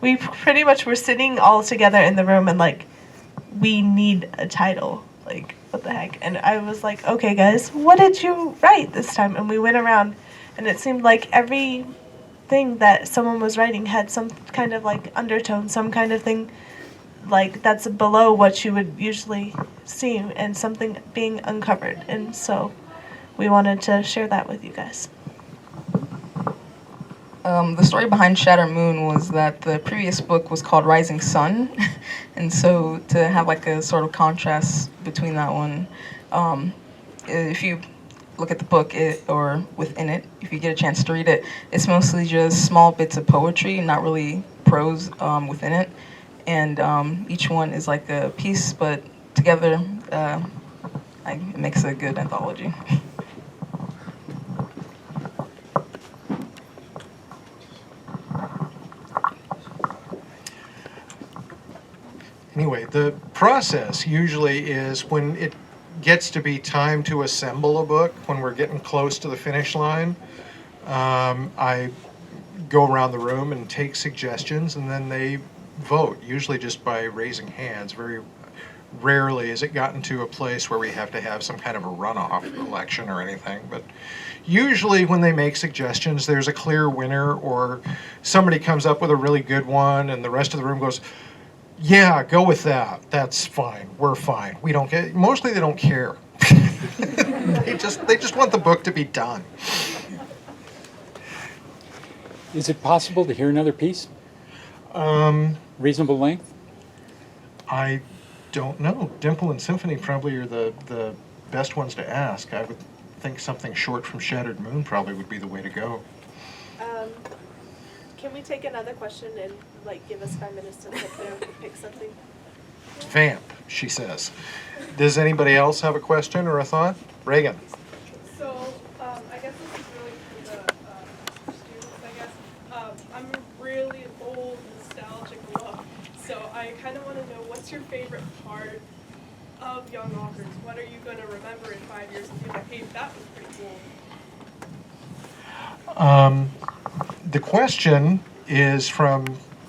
we pretty much were sitting all together in the room and like, we need a title, like what the heck. And I was like, okay guys, what did you write this time? And we went around, and it seemed like every thing that someone was writing had some kind of like undertone, some kind of thing like that's below what you would usually see, and something being uncovered. And so we wanted to share that with you guys. The story behind Shattered Moon was that the previous book was called Rising Sun, and so to have like a sort of contrast between that one, if you look at the book or within it, if you get a chance to read it, it's mostly just small bits of poetry, not really prose within it, and each one is like a piece, but together it makes a good anthology. Anyway, the process usually is when it gets to be time to assemble a book, when we're getting close to the finish line, I go around the room and take suggestions, and then they vote, usually just by raising hands. Very rarely has it gotten to a place where we have to have some kind of a runoff election or anything, but usually when they make suggestions, there's a clear winner, or somebody comes up with a really good one and the rest of the room goes, yeah, go with that. That's fine. We're fine. We don't get. Mostly, they don't care. they just want the book to be done. Is it possible to hear another piece? Reasonable length? I don't know. Dimple and Symphony probably are the best ones to ask. I would think something short from Shattered Moon probably would be the way to go. Can we take another question and like give us 5 minutes to sit there and pick something? Vamp, she says. Does anybody else have a question or a thought? Reagan. So, I guess this is really for the students, I guess. I'm a really old, nostalgic look, so I kind of want to know, what's your favorite part of Young Authors? What are you going to remember in 5 years and be like, hey, that was pretty cool? The question is from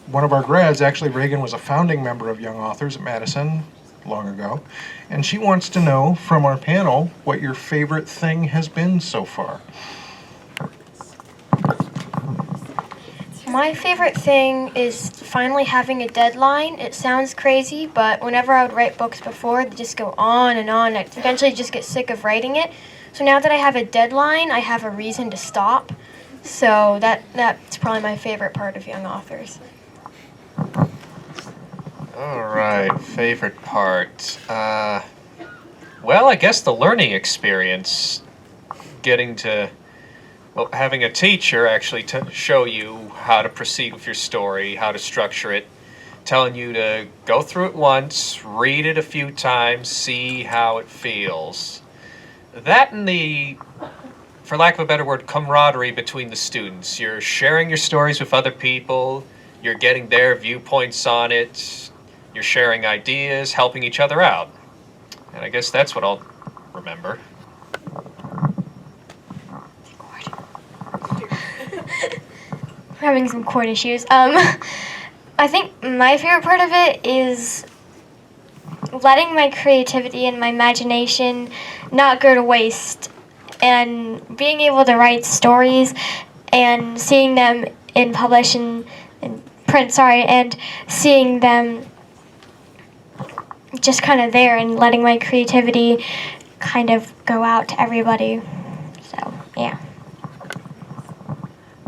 one of our grads. Actually, Reagan was a founding member of Young Authors at Madison long ago, and she wants to know from our panel what your favorite thing has been so far. My favorite thing is finally having a deadline. It sounds crazy, but whenever I would write books before, they just go on and on. I eventually just get sick of writing it. So now that I have a deadline, I have a reason to stop. So that's probably my favorite part of Young Authors. All right, favorite part. Well, I guess the learning experience, getting to, well, having a teacher actually to show you how to proceed with your story, how to structure it, telling you to go through it once, read it a few times, see how it feels. That and the, for lack of a better word, camaraderie between the students. You're sharing your stories with other people, you're getting their viewpoints on it, you're sharing ideas, helping each other out. And I guess that's what I'll remember. We're having some cord issues. I think my favorite part of it is letting my creativity and my imagination not go to waste, and being able to write stories and seeing them in print, and seeing them just kind of there and letting my creativity kind of go out to everybody. So, yeah.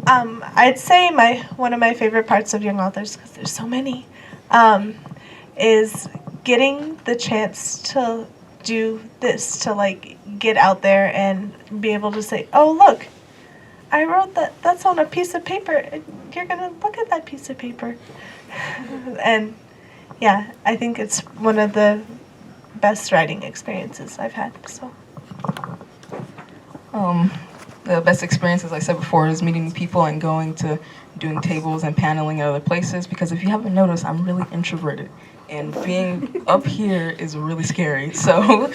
I'd say one of my favorite parts of Young Authors, because there's so many, is getting the chance to do this, to like get out there and be able to say, oh look, I wrote that's on a piece of paper, and you're gonna look at that piece of paper. And yeah, I think it's one of the best writing experiences I've had. So the best experience, as I said before, is meeting people and going to doing tables and paneling at other places, because if you haven't noticed, I'm really introverted, and being up here is really scary. So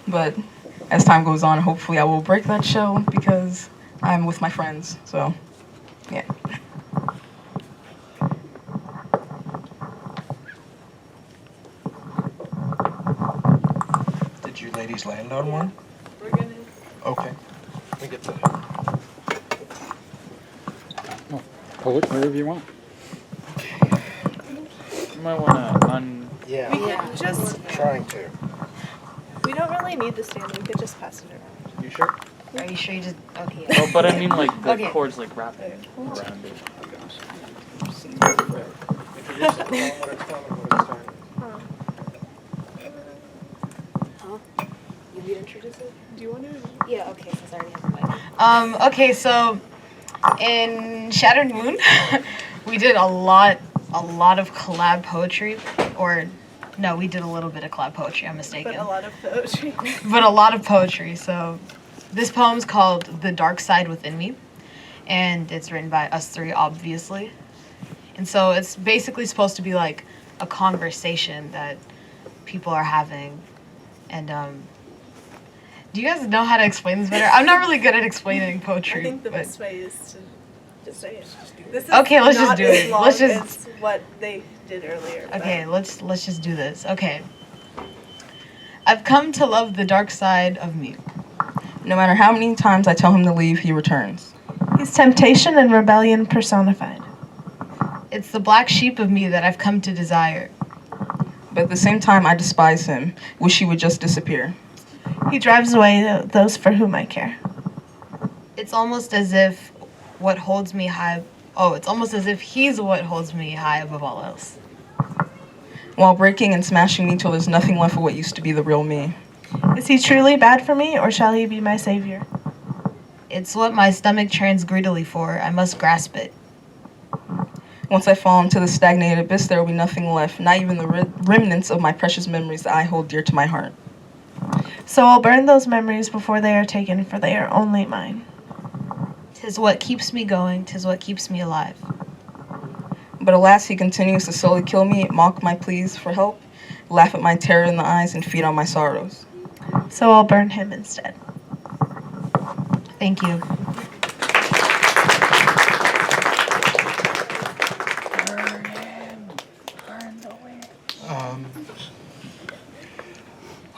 but as time goes on, hopefully I will break that shell, because I'm with my friends. So yeah. Did you ladies land on one? We're gonna. Okay. We get to. Oh, pull it wherever you want. You might want to Yeah. we could just, Trying to. we don't really need the stand, we could just pass it around. You sure? Are you sure you just okay? Oh, but I mean like the Okay. chords like wrapped around it. You need to introduce it? Do you want to? Yeah, okay, since I already have the mic. Okay, so in Shattered Moon, we did a lot of collab poetry, or no, we did a little bit of collab poetry, I'm mistaken. But a lot of poetry. But a lot of poetry. So this poem's called The Dark Side Within Me, and it's written by us three, obviously. And so it's basically supposed to be like a conversation that people are having. And do you guys know how to explain this better? I'm not really good at explaining poetry. I think the but- best way is to just say it. This is Okay, let's just not do as it. long Let's just- as what they did earlier. but- Okay, let's just do this. Okay. I've come to love the dark side of me. No matter how many times I tell him to leave, he returns. He's temptation and rebellion personified. It's the black sheep of me that I've come to desire. But at the same time, I despise him, wish he would just disappear. He drives away those for whom I care. It's almost as if what holds me high. Oh, it's almost as if he's what holds me high above all else. While breaking and smashing me till there's nothing left of what used to be the real me. Is he truly bad for me, or shall he be my savior? It's what my stomach churns greedily for. I must grasp it. Once I fall into the stagnated abyss, there will be nothing left, not even the remnants of my precious memories that I hold dear to my heart. So I'll burn those memories before they are taken, for they are only mine. 'Tis what keeps me going, 'tis what keeps me alive. But alas, he continues to slowly kill me, mock my pleas for help, laugh at my terror in the eyes, and feed on my sorrows. So I'll burn him instead. Thank you.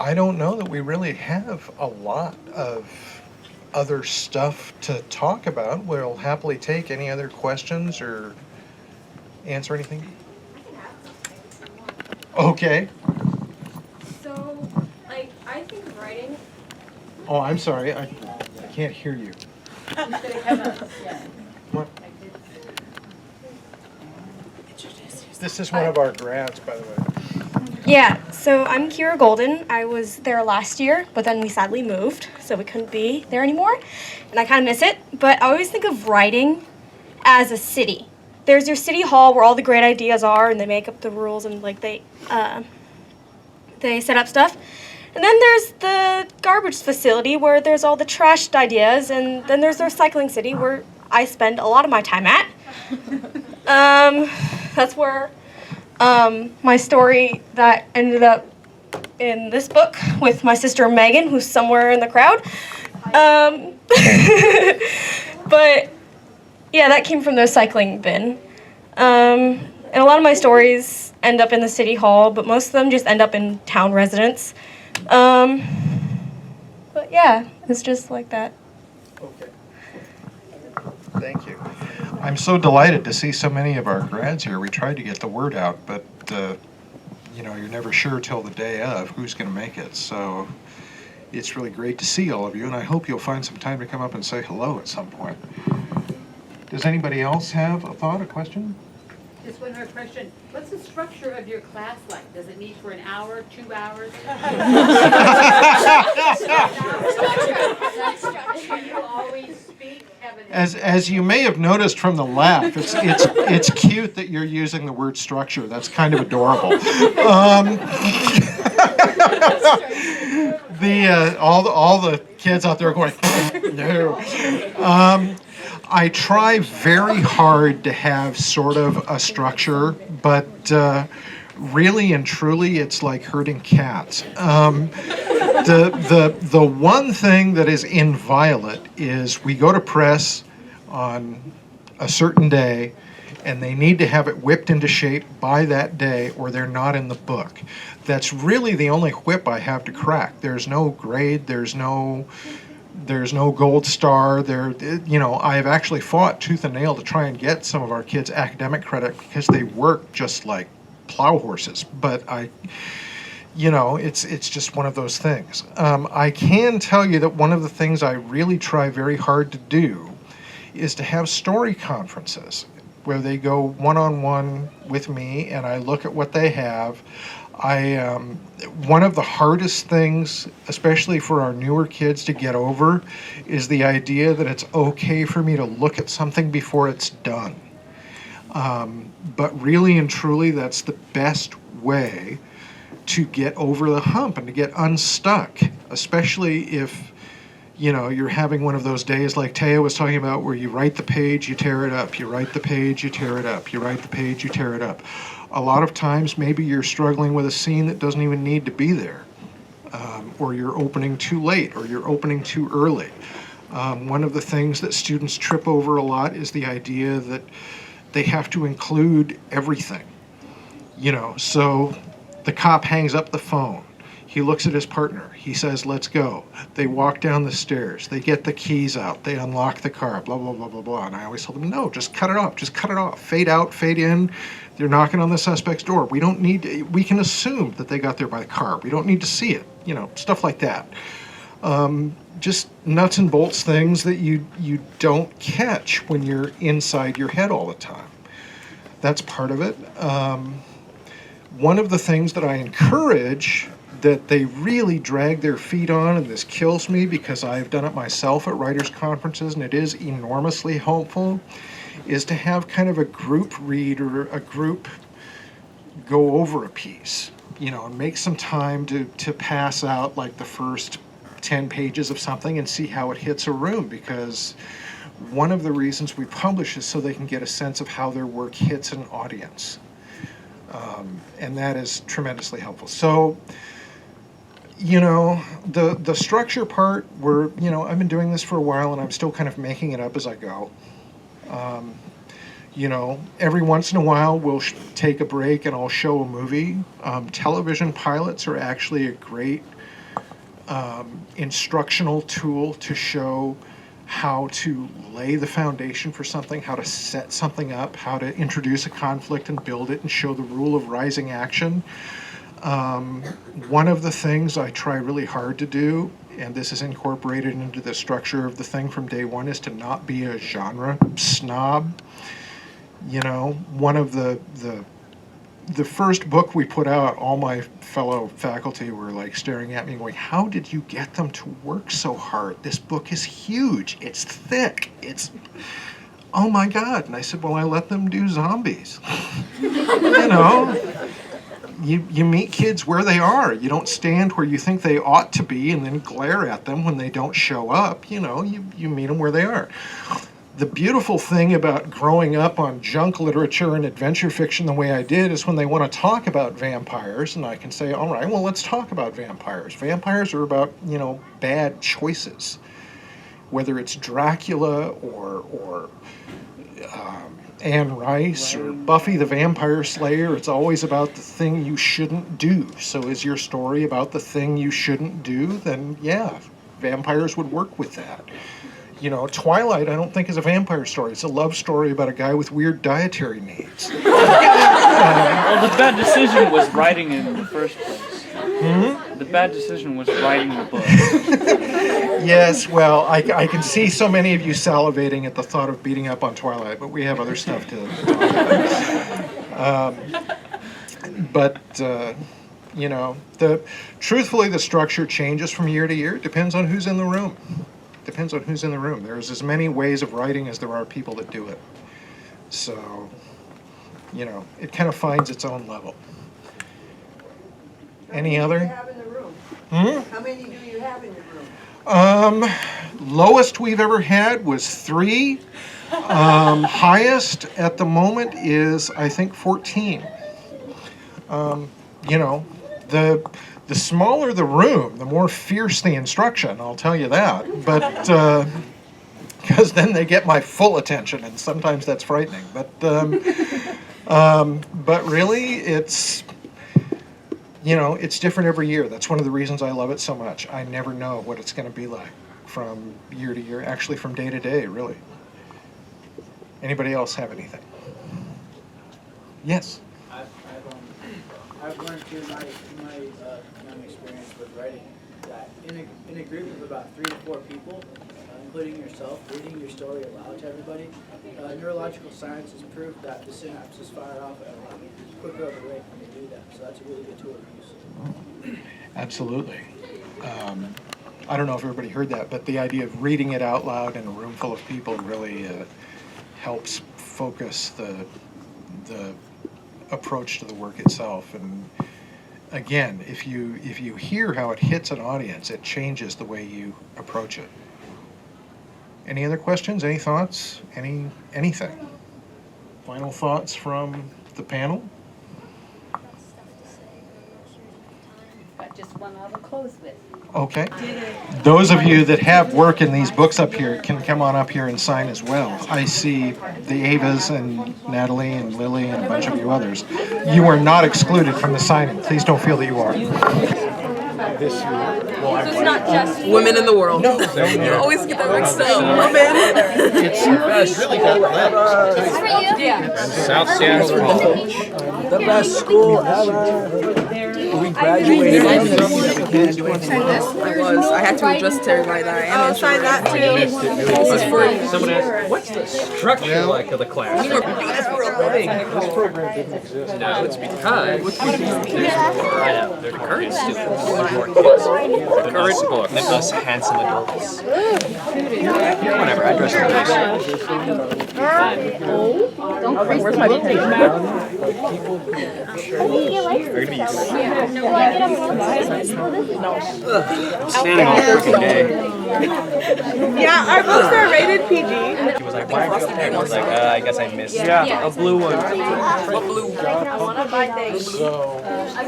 I don't know that we really have a lot of other stuff to talk about. We'll happily take any other questions or answer anything. Okay. So, like, I think writing. Oh, I'm sorry. I can't hear you. What? This is one of our grads, by the way. Yeah, so I'm Kira Golden. I was there last year, but then we sadly moved, so we couldn't be there anymore. And I kind of miss it, but I always think of writing as a city. There's your city hall where all the great ideas are, and they make up the rules, and like they set up stuff. And then there's the garbage facility where there's all the trashed ideas, and then there's the recycling city where I spend a lot of my time at. That's where my story that ended up in this book with my sister Megan, who's somewhere in the crowd. But yeah, that came from the recycling bin. And a lot of my stories end up in the city hall, but most of them just end up in town residents. But yeah, it's just like that. Okay. Thank you. I'm so delighted to see so many of our grads here. We tried to get the word out, but you know, you're never sure till the day of who's going to make it. So it's really great to see all of you, and I hope you'll find some time to come up and say hello at some point. Does anybody else have a thought, a question? Just one more question. What's the structure of your class like? Does it meet for an hour, 2 hours? You always speak evidence. As you may have noticed from the laugh, it's cute that you're using the word structure. That's kind of adorable. All the kids out there are going, no. I try very hard to have sort of a structure, but really and truly, it's like herding cats. The one thing that is inviolate is we go to press on a certain day, and they need to have it whipped into shape by that day, or they're not in the book. That's really the only whip I have to crack. There's no grade. There's no gold star. I've actually fought tooth and nail to try and get some of our kids academic credit because they work just like plow horses. But it's just one of those things. I can tell you that one of the things I really try very hard to do is to have story conferences where they go one-on-one with me and I look at what they have. One of the hardest things, especially for our newer kids to get over, is the idea that it's okay for me to look at something before it's done. But really and truly, that's the best way to get over the hump and to get unstuck, especially if you're having one of those days like Taya was talking about where you write the page, you tear it up, you write the page, you tear it up, you write the page, you tear it up. A lot of times maybe you're struggling with a scene that doesn't even need to be there, or you're opening too late, or you're opening too early. One of the things that students trip over a lot is the idea that they have to include everything. So the cop hangs up the phone. He looks at his partner. He says, let's go. They walk down the stairs. They get the keys out. They unlock the car, blah, blah, blah, blah, blah. And I always tell them, no, just cut it off. Just cut it off. Fade out, fade in. They're knocking on the suspect's door. We can assume that they got there by the car. We don't need to see it. Stuff like that. Just nuts and bolts things that you don't catch when you're inside your head all the time. That's part of it. One of the things that I encourage that they really drag their feet on, and this kills me because I've done it myself at writers' conferences, and it is enormously helpful, is to have kind of a group read or a group go over a piece, and make some time to pass out like the first 10 pages of something and see how it hits a room, because one of the reasons we publish is so they can get a sense of how their work hits an audience. And that is tremendously helpful. So, the structure part, I've been doing this for a while and I'm still kind of making it up as I go. Every once in a while we'll take a break and I'll show a movie. Television pilots are actually a great instructional tool to show how to lay the foundation for something, how to set something up, how to introduce a conflict and build it and show the rule of rising action. One of the things I try really hard to do, and this is incorporated into the structure of the thing from day one, is to not be a genre snob. One of the first book we put out, all my fellow faculty were like staring at me going, how did you get them to work so hard? This book is huge. It's thick. Oh my God. And I said, well, I let them do zombies. You meet kids where they are. You don't stand where you think they ought to be and then glare at them when they don't show up. You meet them where they are. The beautiful thing about growing up on junk literature and adventure fiction the way I did is when they want to talk about vampires, and I can say, all right, well, let's talk about vampires. Vampires are about, bad choices. Whether it's Dracula or Anne Rice or Buffy the Vampire Slayer, it's always about the thing you shouldn't do. So is your story about the thing you shouldn't do? Then yeah, vampires would work with that. You know, Twilight, I don't think is a vampire story. It's a love story about a guy with weird dietary needs. Well, the bad decision was writing it in the first place. The bad decision was writing the book. Yes, well, I can see so many of you salivating at the thought of beating up on Twilight, but we have other stuff to talk about. You know, truthfully, the structure changes from year to year. It depends on who's in the room. Depends on who's in the room. There's as many ways of writing as there are people that do it. So, you know, it kind of finds its own level. Any other? Have in the room? How many do you have in your room? Lowest we've ever had was 3. Highest at the moment is, I think, 14. You know, the smaller the room, the more fierce the instruction, I'll tell you that. But because then they get my full attention, and sometimes that's frightening. But really, it's, you know, it's different every year. That's one of the reasons I love it so much. I never know what it's going to be like from year to year, actually from day to day, really. Anybody else have anything? Yes? I've learned through my young experience with writing that in a group of about 3 to 4 people, including yourself, reading your story aloud to everybody, neurological science has proved that the synapses fire off at a quicker of a rate when you do that. So that's a really good tool to use. Absolutely. I don't know if everybody heard that, but the idea of reading it out loud in a room full of people really helps focus the approach to the work itself. And again, if you hear how it hits an audience, it changes the way you approach it. Any other questions? Any thoughts? Anything? Final thoughts from the panel? Got just one I will close with. Okay. Those of you that have work in these books up here can come on up here and sign as well. I see the Avas and Natalie and Lily and a bunch of you others. You are not excluded from the signing. Please don't feel that you are. This year. So it's not just women in the world. No, you always get that mixed up. Women. It's really good. South Seattle. The best school ever. We graduated. I had to adjust to everybody that I am. I'll sign that too. Someone asked, what's the structure like of the class? We were famous for a living. This program didn't exist. No, it's because the current students, the current book, us handsome adults. Whatever, I dress like this. Where's my picture? They're gonna be standing all freaking day. Yeah, our books are rated PG. She was like, why aren't you up there? And I was like, I guess I missed. Yeah, a blue one. What blue?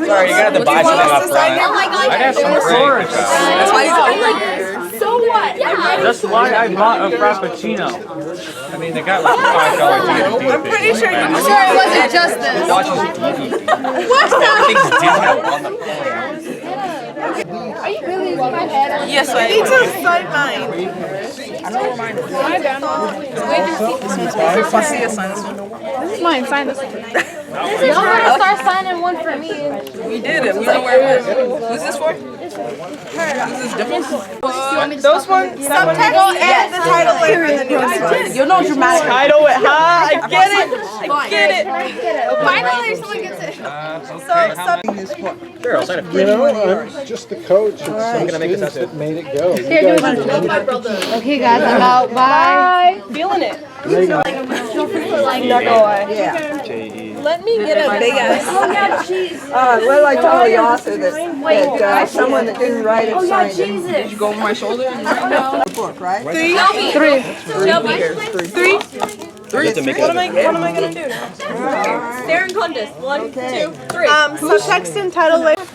Sorry, you gotta buy something up front. Oh my God. I got some great. That's why he's over here. So what? That's why I bought a Frappuccino. I mean, they got like $5 DVD. I'm pretty sure you I'm sure it wasn't just this. Watch this DVD. What's that? Things digital on the phone. Are you really using my head? Yes, I need to sign mine. I know where mine is. Let's see us sign this one. This is mine. Sign this one. Y'all gotta start signing one for me. We did it. We know where it is. Who's this for? This is different. Those ones, subtitle and the title way for the newest one. You know dramatic. Title it, huh? I get it. I get it. Finally, someone gets it. Sure, I'll sign it. You know, I'm just the coach. It's some students that made it go. Okay, guys, I'm out. Bye. Feeling it. Let me get a big ass. What did I tell the author that someone that didn't write it signed it? Did you go over my shoulder? The book, right? Three. What am I gonna do now? Darren Condis. 1, 2, 3. Subtext and title way. Is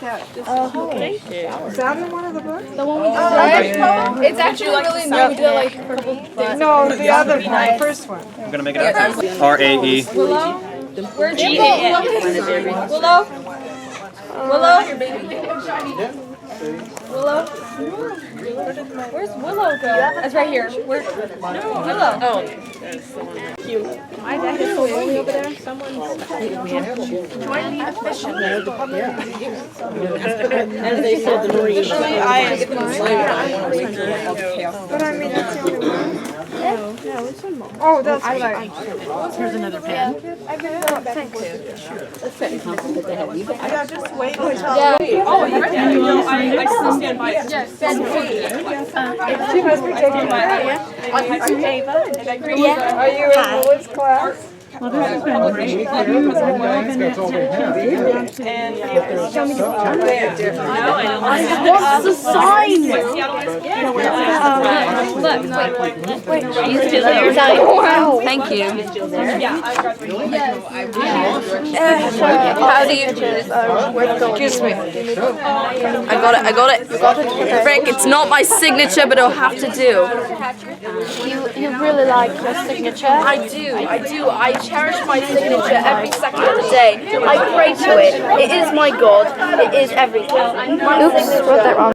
that in one of the books? The one we It's actually really new. We did like a couple days. No, the other one, first one. I'm gonna make it up. R-A-E. Willow? Where's Willow? Willow? Willow? Willow? Where's Willow go? It's right here. Where? No, Willow. Oh. Cute. My dad is so lonely over there. Someone's. Join me at fishing. As they said, the more you But I mean, that's the only one. Oh, that's what Here's another pen. Yeah, just wait until. Yeah. Oh, you can. No, I still stand by it. Yes. She must be taking my I'm Ava. Yeah. Are you in Lily's class? Well, this has been great because I know I've been at Show me the What's the sign? Wow. Thank you. How do you excuse me. I got it. Frank, it's not my signature, but it'll have to do. You really like your signature? I do. I cherish my signature every second of the day. I pray to it. It is my God. It is everything. My Oops, wrote that wrong.